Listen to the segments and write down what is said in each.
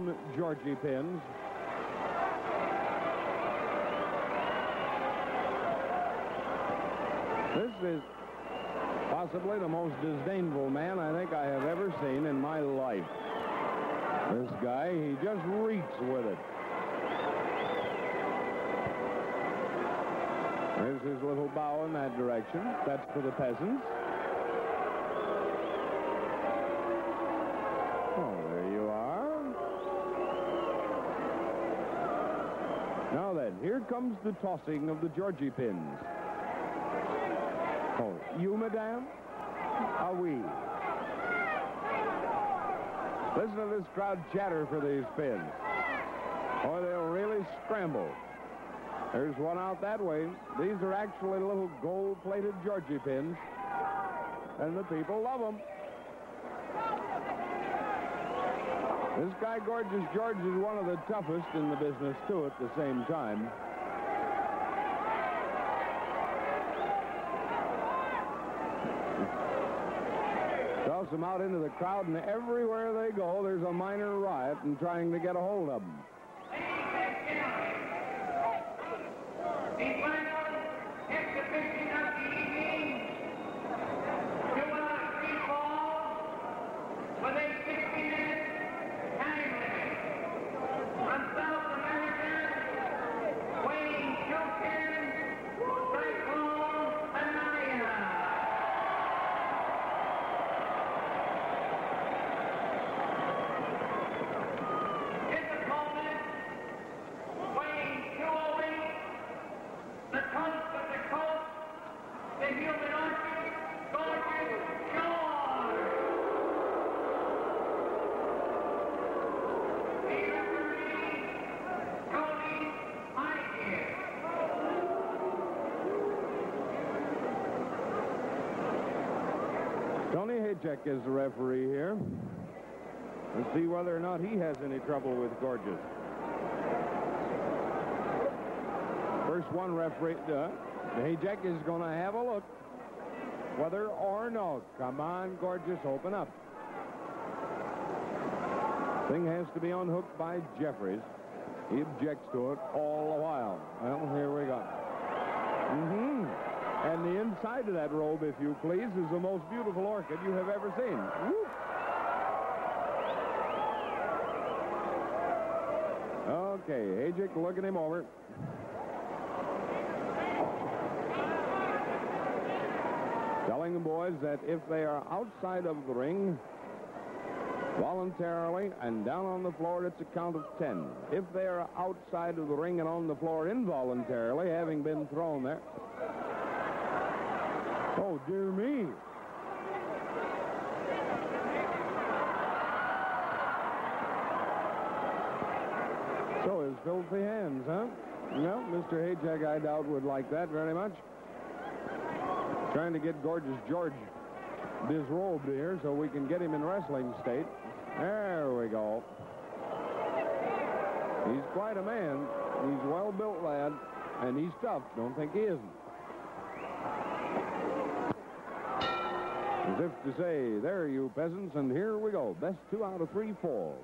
own Georgie pins. This is possibly the most disdainful man I think I have ever seen in my life. This guy, he just reeks with it. There's his little bow in that direction. That's for the peasants. Oh, there you are. Now then, here comes the tossing of the Georgie pins. Oh, you, madame? Ah, oui. Listen to this crowd chatter for these pins. Oh, they'll really scramble. There's one out that way. These are actually little gold-plated Georgie pins, and the people love them. This guy, Gorgeous George, is one of the toughest in the business, too, at the same time. Toss them out into the crowd, and everywhere they go, there's a minor riot and trying to get a hold of them. The final exhibition of the evening, juvenile free fall with a 60-minute time limit. From South America, weighing 210, Cyclone Anaya. His opponent, weighing 208, the coast of the coast, the human orchid, Gorgeous George. The referee, Tony Hayek. Tony Hayek is the referee here. Let's see whether or not he has any trouble with Gorgeous. First one, referee, Hayek is going to have a look, whether or no. Come on, Gorgeous, open up. Thing has to be unhooked by Jeffries. He objects to it all the while. Well, here we go. And the inside of that robe, if you please, is the most beautiful orchid you have ever seen. Woo. Okay, Hayek looking him over. Telling the boys that if they are outside of the ring voluntarily and down on the floor, it's a count of 10. If they are outside of the ring and on the floor involuntarily, having been thrown there. Oh, dear me. So his filthy hands, huh? No, Mr. Hayek, I doubt, would like that very much. Trying to get Gorgeous George disrobed here so we can get him in wrestling state. There we go. He's quite a man. He's a well-built lad, and he's tough. Don't think he isn't. As if to say, there, you peasants, and here we go. Best 2 out of 3 falls.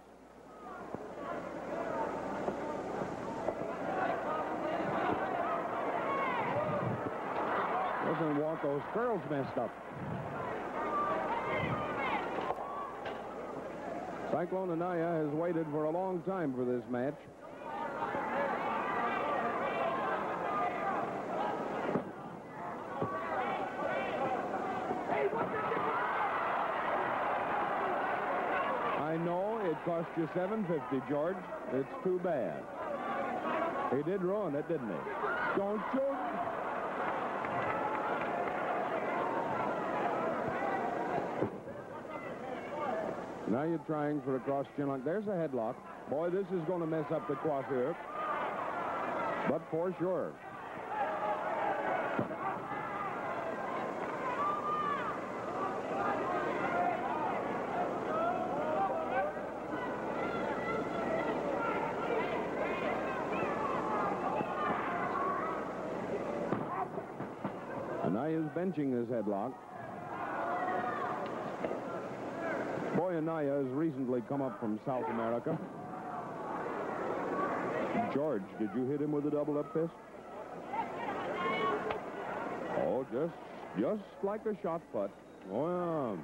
Doesn't want those curls messed up. Cyclone Anaya has waited for a long time for this match. I know it cost you $7.50, George. It's too bad. He did ruin it, didn't he? Don't you? Now you're trying for a cross chin lock. There's a headlock. Boy, this is going to mess up the coiffure. But for sure. Anaya's benching this headlock. Boy, Anaya has recently come up from South America. George, did you hit him with a double-up fist? Oh, just like a shot put. Oh, yeah.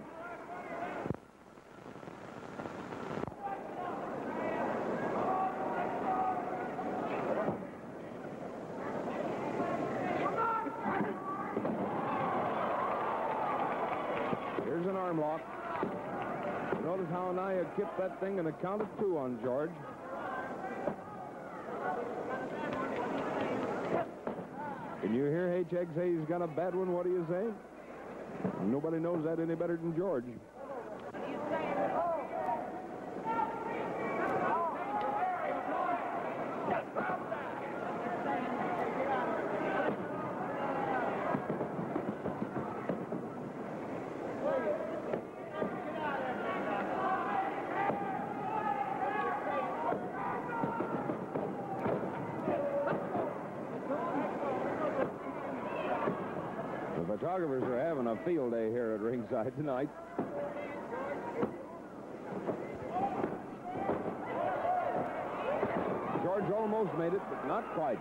Here's an arm lock. Notice how Anaya kipped that thing and accounted 2 on George. Can you hear H-Egg say he's got a bad one? What do you say? Nobody knows that any better than George. The photographers are having a field day here at ringside tonight. George almost made it, but not quite.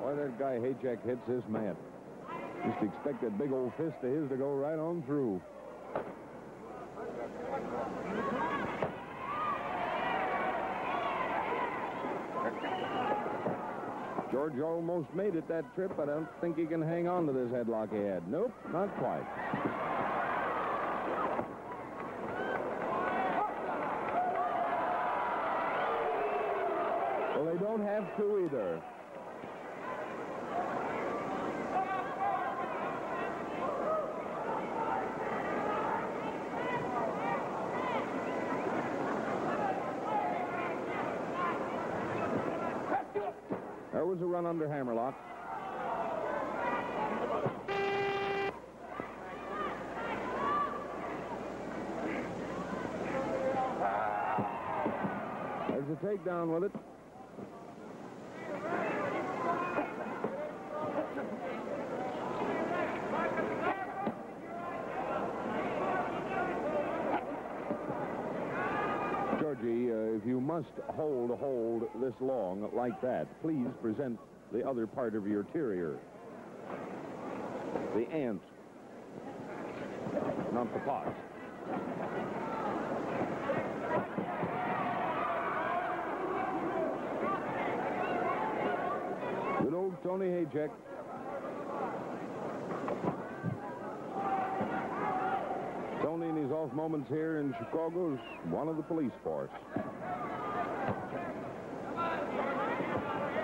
That guy Haycheck hits this man. Just expect that big old fist of his to go right on through. George almost made it that trip, but I don't think he can hang on to this headlock he had. Nope, not quite. Well, they don't have to either. There was a run under hammerlock. There's a takedown with it. Georgie, if you must hold this long like that, please present the other part of your terrier. The ant, not the pot. Good old Tony Haycheck. Tony, in his off moments here in Chicago, is one of the police force.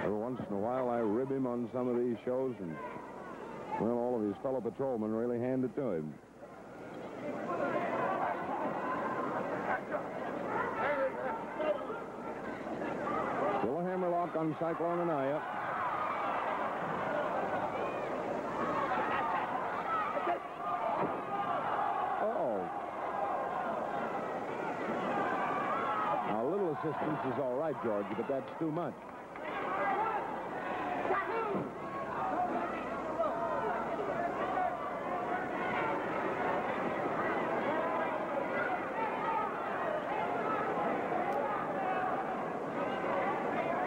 Every once in a while, I rib him on some of these shows, and, well, all of his fellow patrolmen really hand it to him. Still a hammerlock on Cyclone Anaya. Now, a little assistance is all right, George, but that's too much.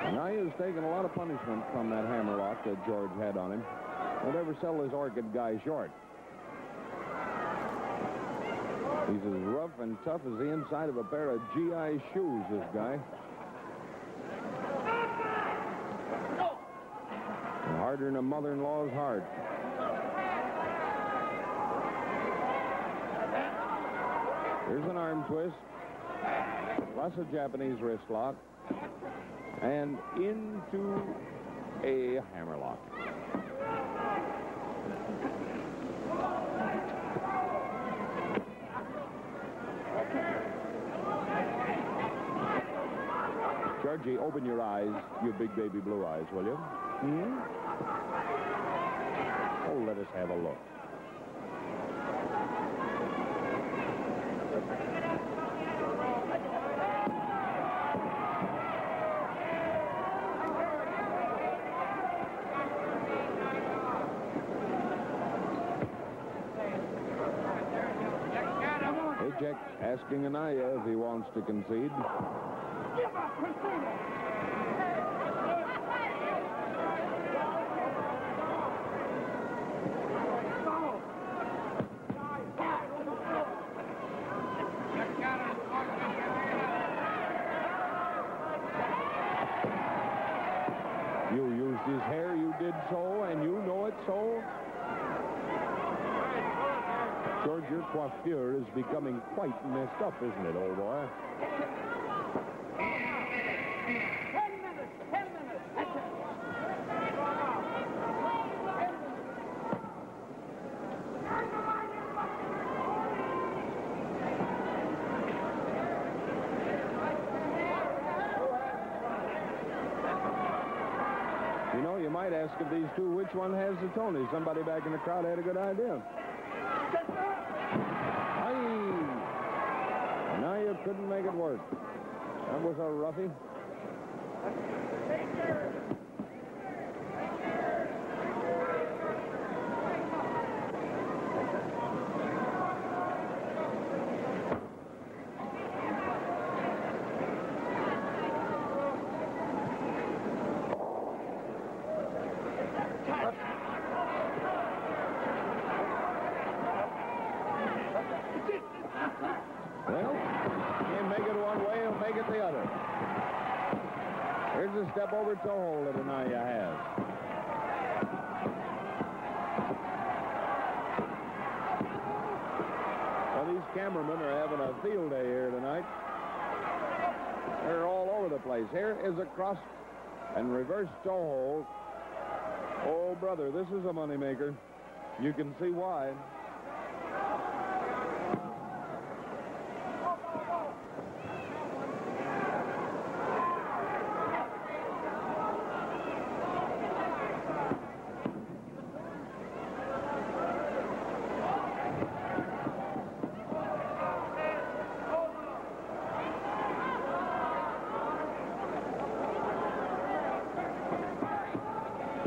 Anaya's taken a lot of punishment from that hammerlock that George had on him. Don't ever sell this Orchid guy short. He's as rough and tough as the inside of a pair of GI shoes, this guy. And harder than a mother-in-law's heart. Here's an arm twist, plus a Japanese wrist lock, and into a hammerlock. Georgie, open your eyes, you big baby blue eyes, will you? Hmm? Oh, let us have a look. Hayek asking Anaya if he wants to concede. Give up, concede. You used his hair, you did so, and you know it so. George, your coiffure is becoming quite messed up, isn't it, old boy? 10 minutes, 10 minutes. That's it. You know, you might ask of these two which one has the Tony. Somebody back in the crowd had a good idea. Now you couldn't make it work. That was a roughie. Well, he'll make it one way, he'll make it the other. Here's a step over toe hold that Anaya has. Well, these cameramen are having a field day here tonight. They're all over the place. Here is a cross and reverse toe hold. Oh, brother, this is a moneymaker. You can see why.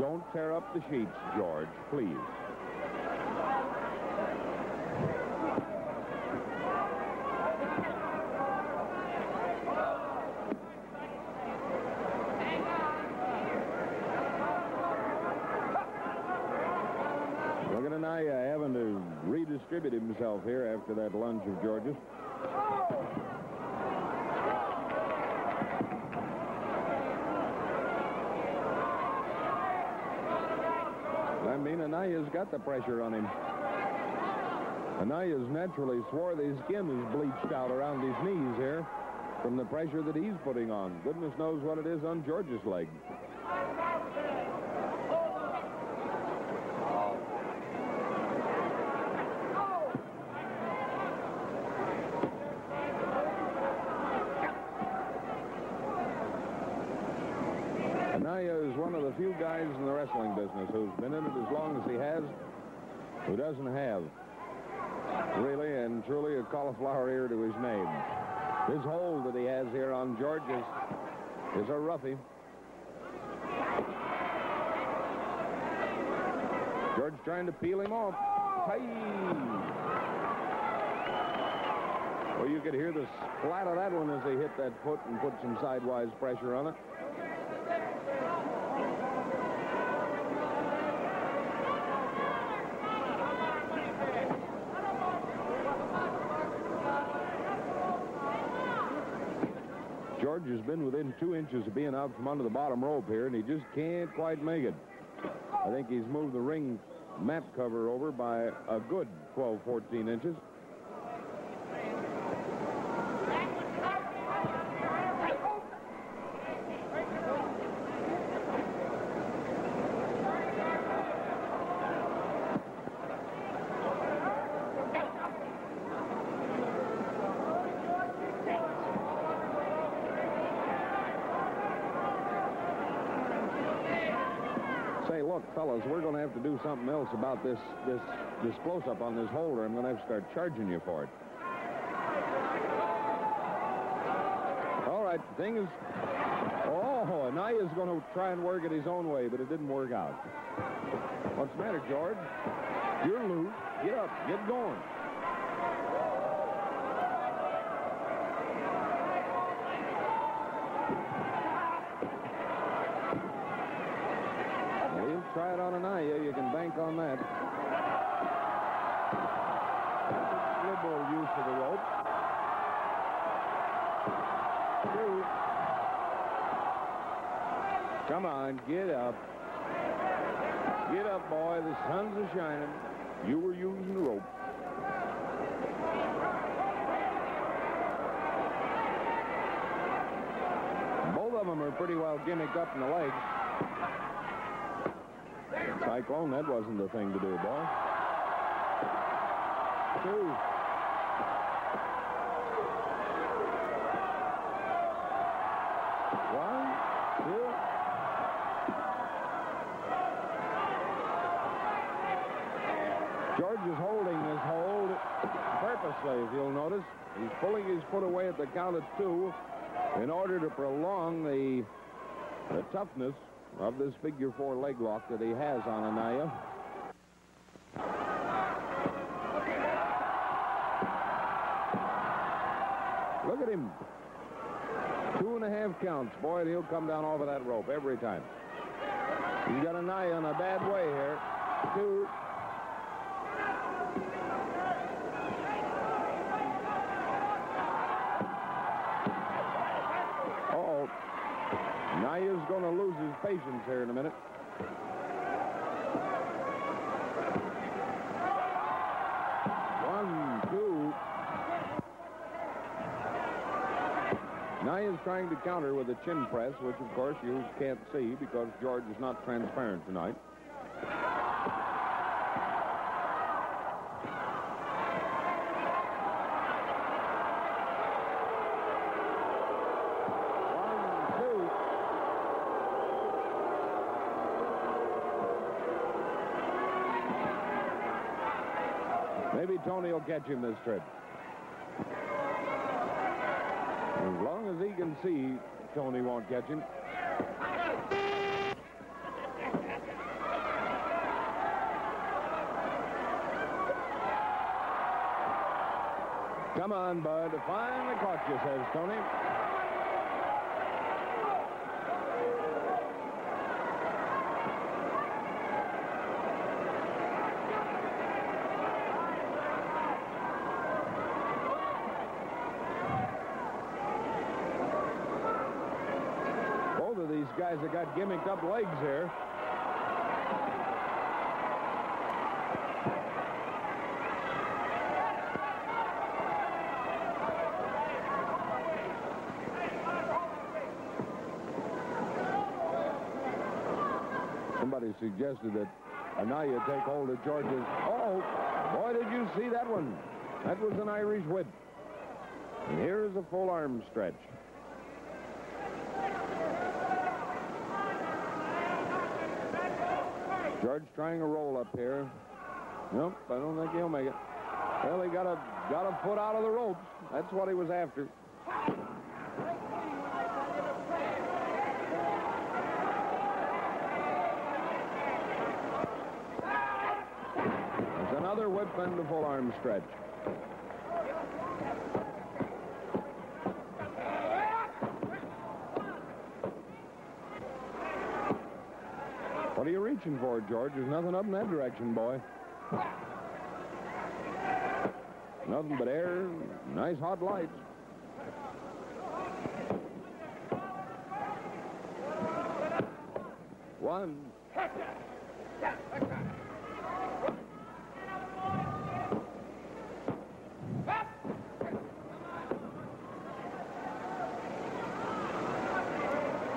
Don't tear up the sheets, George, please. Look at Anaya having to redistribute himself here after that lunge of George's. I mean, Anaya's got the pressure on him. Anaya's naturally swarthy skin is bleached out around his knees here from the pressure that he's putting on. Goodness knows what it is on George's leg. Anaya is one of the few guys in the wrestling business who's been in it as long as he has, who doesn't have really and truly a cauliflower ear to his name. This hold that he has here on George is a roughie. George trying to peel him off. Hey! Well, you could hear the splat of that one as he hit that foot and put some sidewise pressure on it. George has been within 2 inches of being out from under the bottom rope here, and he just can't quite make it. I think he's moved the ring mat cover over by a good 12, 14 inches. Say, look, fellas, we're going to have to do something else about this close-up on this holder. I'm going to have to start charging you for it. All right, the thing is... Oh, Anaya's going to try and work it his own way, but it didn't work out. What's the matter, George? You're loose. Get up. Get going. bank on that. Liberal use of the rope. 2. Come on, get up. Get up, boy. The sun's a-shining. You were using the rope. Both of them are pretty well gimmicked up in the legs. Cyclone, that wasn't the thing to do, boy. 2. George is holding this hold purposely, if you'll notice. He's pulling his foot away at the count of 2 in order to prolong the toughness of this figure 4 leg lock that he has on Anaya. Look at him. 2.5 counts. Boy, and he'll come down off of that rope every time. He's got Anaya in a bad way here. 2. Anaya's going to lose his patience here in a minute. 1, 2. Anaya's trying to counter with a chin press, which of course you can't see because George is not transparent tonight. Maybe Tony will catch him this trip. As long as he can see, Tony won't catch him. Come on, bud. Finally caught you, says Tony. These guys have got gimmicked up legs here. Somebody suggested that Anaya take hold of George's. Oh, boy, did you see that one? That was an Irish whip. And here's a full arm stretch. George trying a roll up here. Nope, I don't think he'll make it. Well, he got a foot out of the ropes. That's what he was after. There's another whip and a full arm stretch. What are you reaching for, George? There's nothing up in that direction, boy. Nothing but air, nice hot lights. One.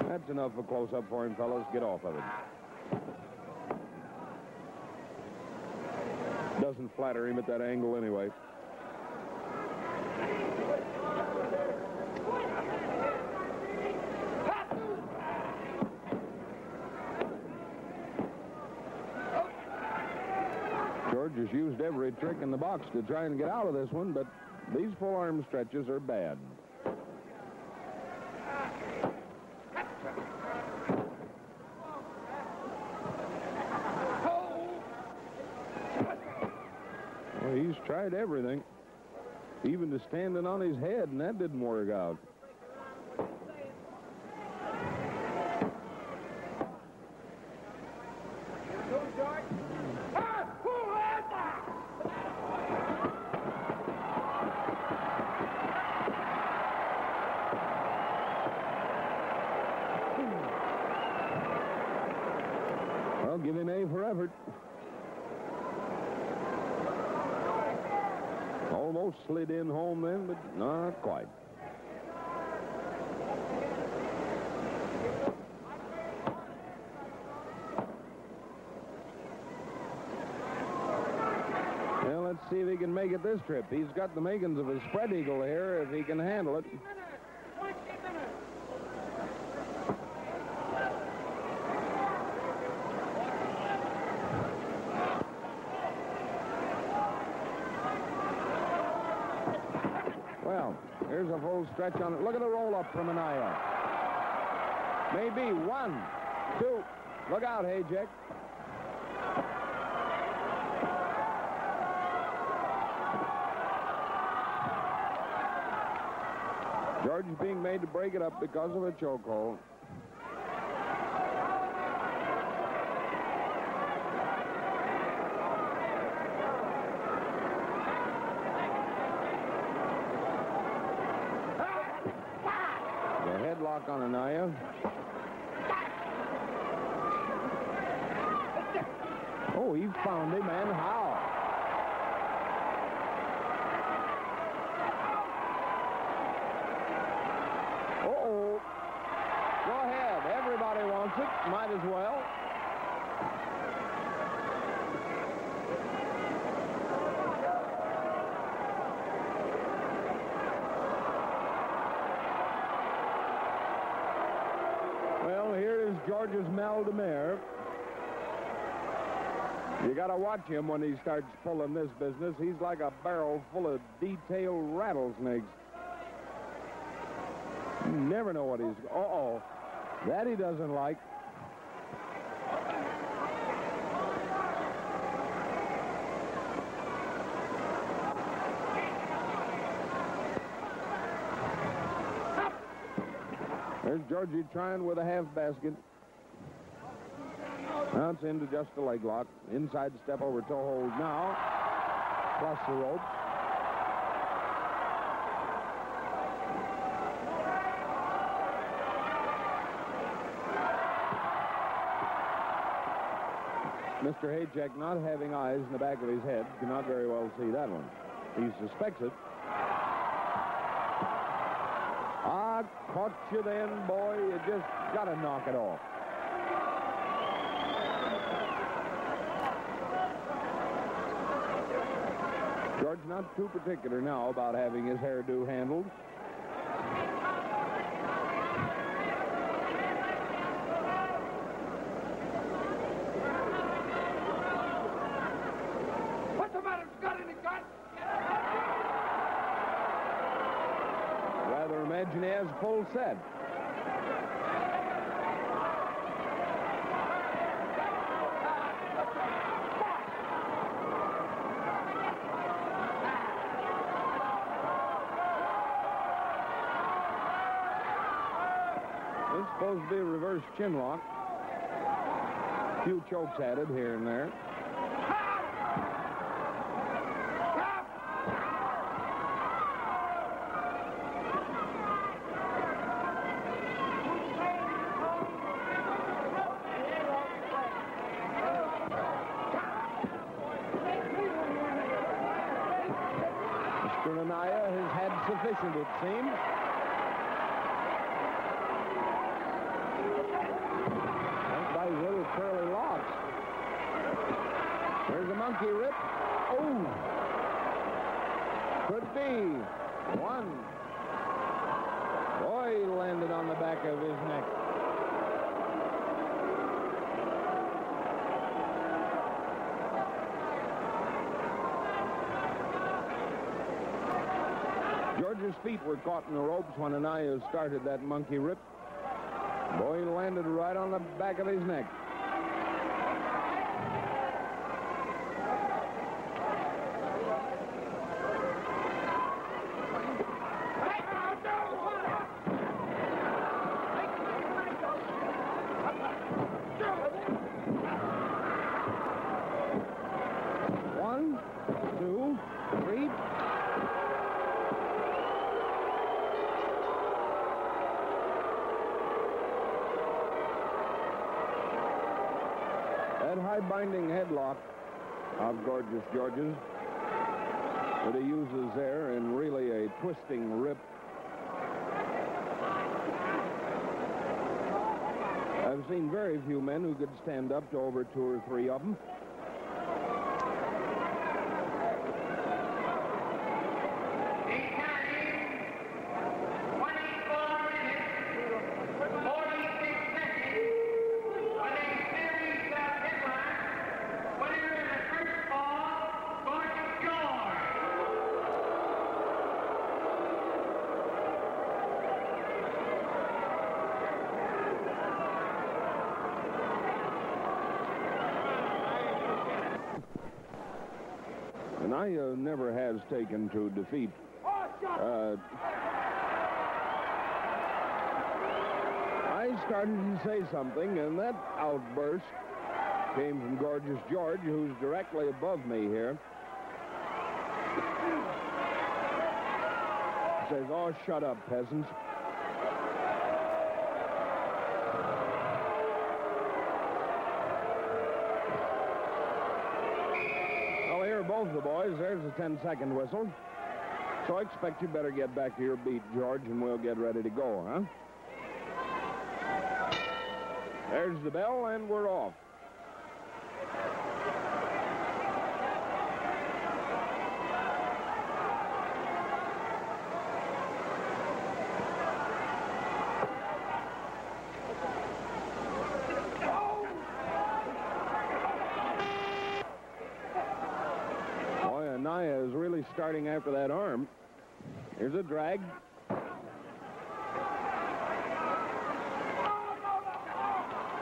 That's enough of a close-up for him, fellas. Get off of it. Doesn't flatter him at that angle anyway. George has used every trick in the box to try and get out of this one, but these full arm stretches are bad. He's tried everything, even to standing on his head, and that didn't work out. slid in home then, but not quite. Well, let's see if he can make it this trip. He's got the makings of a spread eagle here if he can handle it. Well, here's a full stretch on it. Look at the roll-up from Anaya. Maybe 1, 2. Look out, Hayjack. George is being made to break it up because of a chokehold. Headlock on Anaya. Oh, he found him, and how? Uh-oh. Go ahead. Everybody wants it. Might as well. George's mal de mer. You got to watch him when he starts pulling this business. He's like a barrel full of detailed rattlesnakes. You never know what he's... Uh-oh. That he doesn't like. There's Georgie trying with a half basket. Now it's into just a leg lock. Inside step over toe hold now. Plus the rope. Mr. Hayjack, not having eyes in the back of his head, cannot very well see that one. He suspects it. Ah, caught you then, boy. You just got to knock it off. George not too particular now about having his hairdo handled. What's the matter? Got any guts? Rather imagine he has full set. It's supposed to be a reverse chin lock. A few chokes added here and there. Mr. Anaya has had sufficient, it seems. By his little curly locks. There's a monkey rip. Oh! Could be. One. Boy, he landed on the back of his neck. George's feet were caught in the ropes when Anaya started that monkey rip. Boy, he landed right on the back of his neck. One, two, three. That high-binding headlock of Gorgeous George's that he uses there in really a twisting rip. I've seen very few men who could stand up to over 2 or 3 of them. Anaya never has taken to defeat. I started to say something, and that outburst came from Gorgeous George, who's directly above me here. Says, "Oh, shut up, peasants." Both the boys. There's a 10-second whistle. So I expect you better get back to your beat, George, and we'll get ready to go, huh? There's the bell, and we're off. Anaya is really starting after that arm. Here's a drag.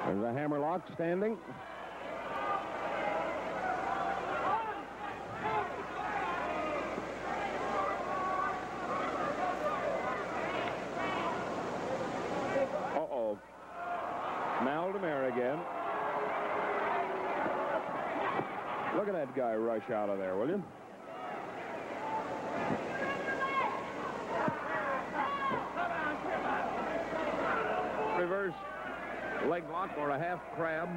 There's a hammerlock standing. Uh-oh. Maldemar again. Look at that guy rush out of there, will you? Reverse leg lock or a half crab.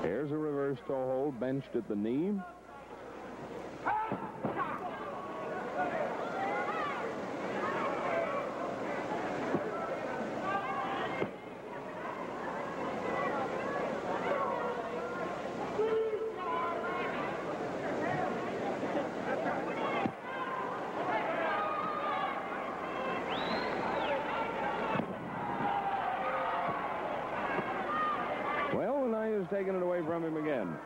Here's a reverse toe hold, benched at the knee. Taking it away from him again.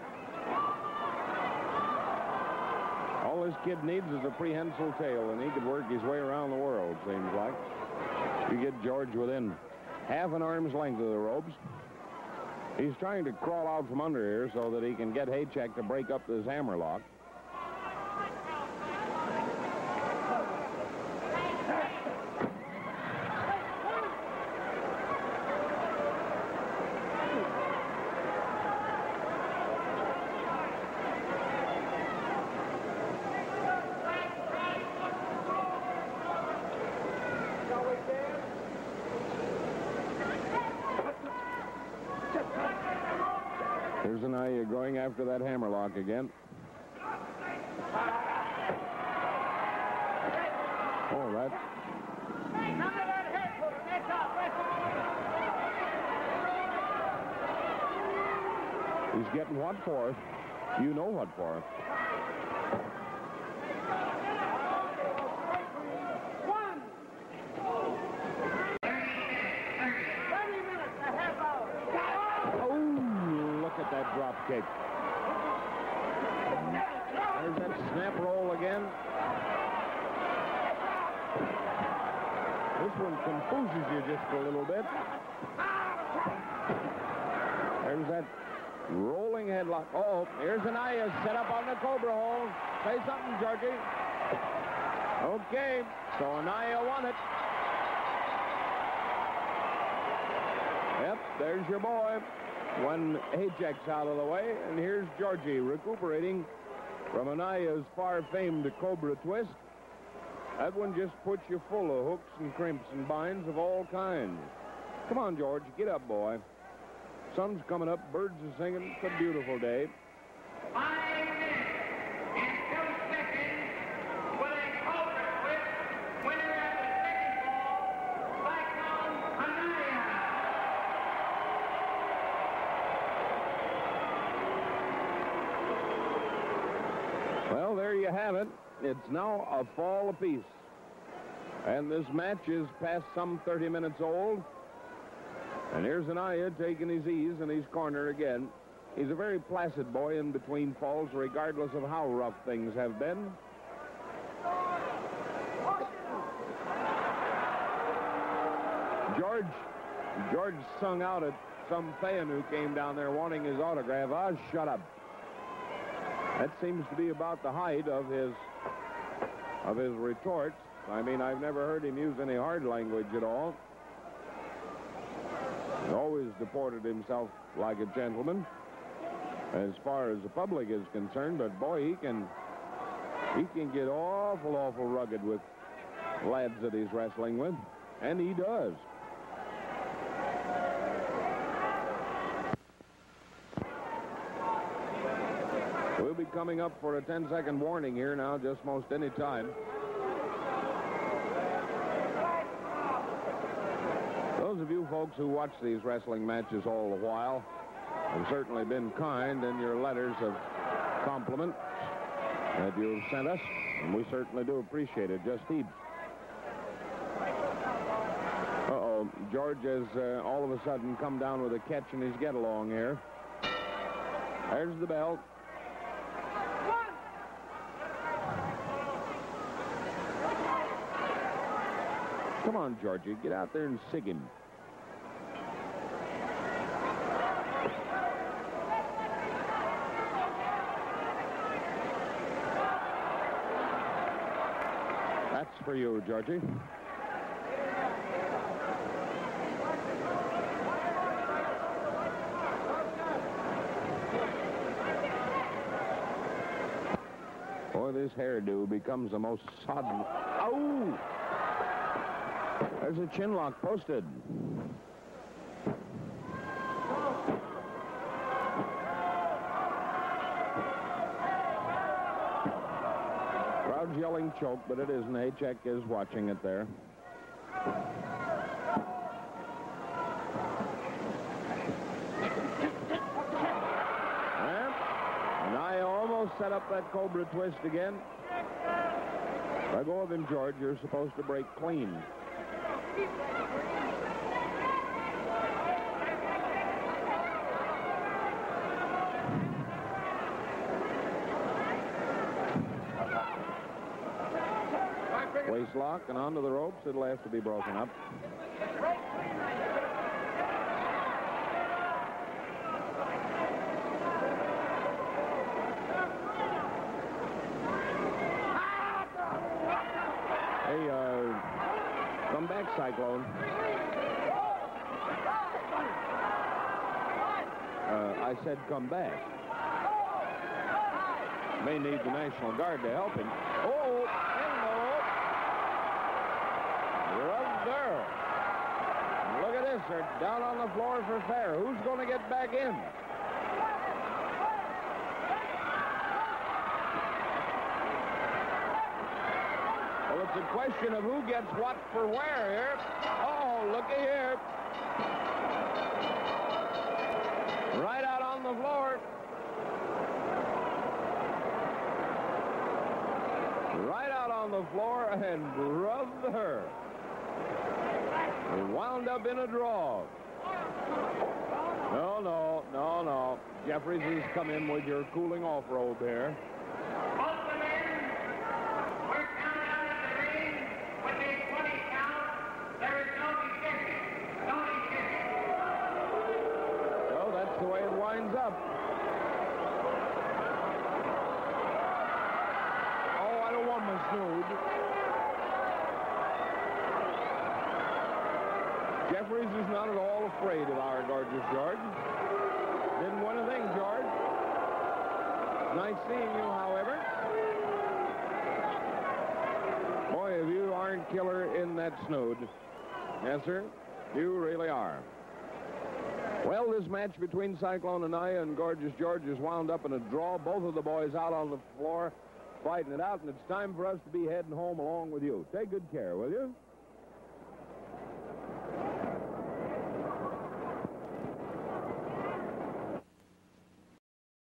All this kid needs is a prehensile tail, and he could work his way around the world, seems like. You get George within half an arm's length of the ropes. He's trying to crawl out from under here so that he can get Haycheck to break up this hammerlock. Here's Anaya going after that hammerlock again. Oh, that's... He's getting what for? You know what for. That drop kick. There's that snap roll again. This one confuses you just a little bit. There's that rolling headlock. Uh-oh, here's Anaya set up on the Cobra hold. Say something, Georgie. Okay, so Anaya won it. Yep, there's your boy. when Haycheck's out of the way. And here's Georgie recuperating from Anaya's far-famed Cobra twist. That one just puts you full of hooks and crimps and binds of all kinds. Come on, George, get up, boy. Sun's coming up, birds are singing. It's a beautiful day. 5 minutes and 2 seconds with a Cobra twist. Winner of the second ball, Cyclone Anaya. Well, there you have it. It's now a fall apiece. And this match is past some 30 minutes old. And here's Anaya taking his ease in his corner again. He's a very placid boy in between falls, regardless of how rough things have been. George sung out at some fan who came down there wanting his autograph. Ah, shut up. That seems to be about the height of his retorts. I mean, I've never heard him use any hard language at all. He's always deported himself like a gentleman as far as the public is concerned, but boy, he can get awful rugged with lads that he's wrestling with, and he does. We'll be coming up for a 10-second warning here now, just most any time. Those of you folks who watch these wrestling matches all the while have certainly been kind in your letters of compliment that you've sent us, and we certainly do appreciate it, just heaps. Uh-oh, George has all of a sudden come down with a catch in his get-along here. There's the bell. Come on, Georgie, get out there and sig him. That's for you, Georgie. Boy, this hairdo becomes the most sodden. Oh! There's a chin lock posted. Crowd's yelling choke, but it isn't. Haycheck is watching it there. And I almost set up that Cobra twist again. Let go of him, George. You're supposed to break clean. Waist lock and onto the ropes. It'll have to be broken up. Hey, come back, Cyclone. I said come back. May need the National Guard to help him. Oh, hello. Right there. Look at this. They're down on the floor for fair. Who's going to get back in? Well, it's a question of who gets what for where here. Oh, looky here. Right out on the floor. Right out on the floor and rubbed her. And wound up in a draw. No. Jeffries has come in with your cooling off robe here. Both the men were counted out of the ring with a 20 count. There is no decision. No decision. So that's the way it winds up. Oh, I don't want my snood. Jeffries is not at all afraid of our gorgeous George. Nice seeing you, however. Boy, if you aren't killer in that snood. Yes, sir, you really are. Well, this match between Cyclone Anaya and Gorgeous George is wound up in a draw. Both of the boys out on the floor fighting it out, and it's time for us to be heading home along with you. Take good care, will you?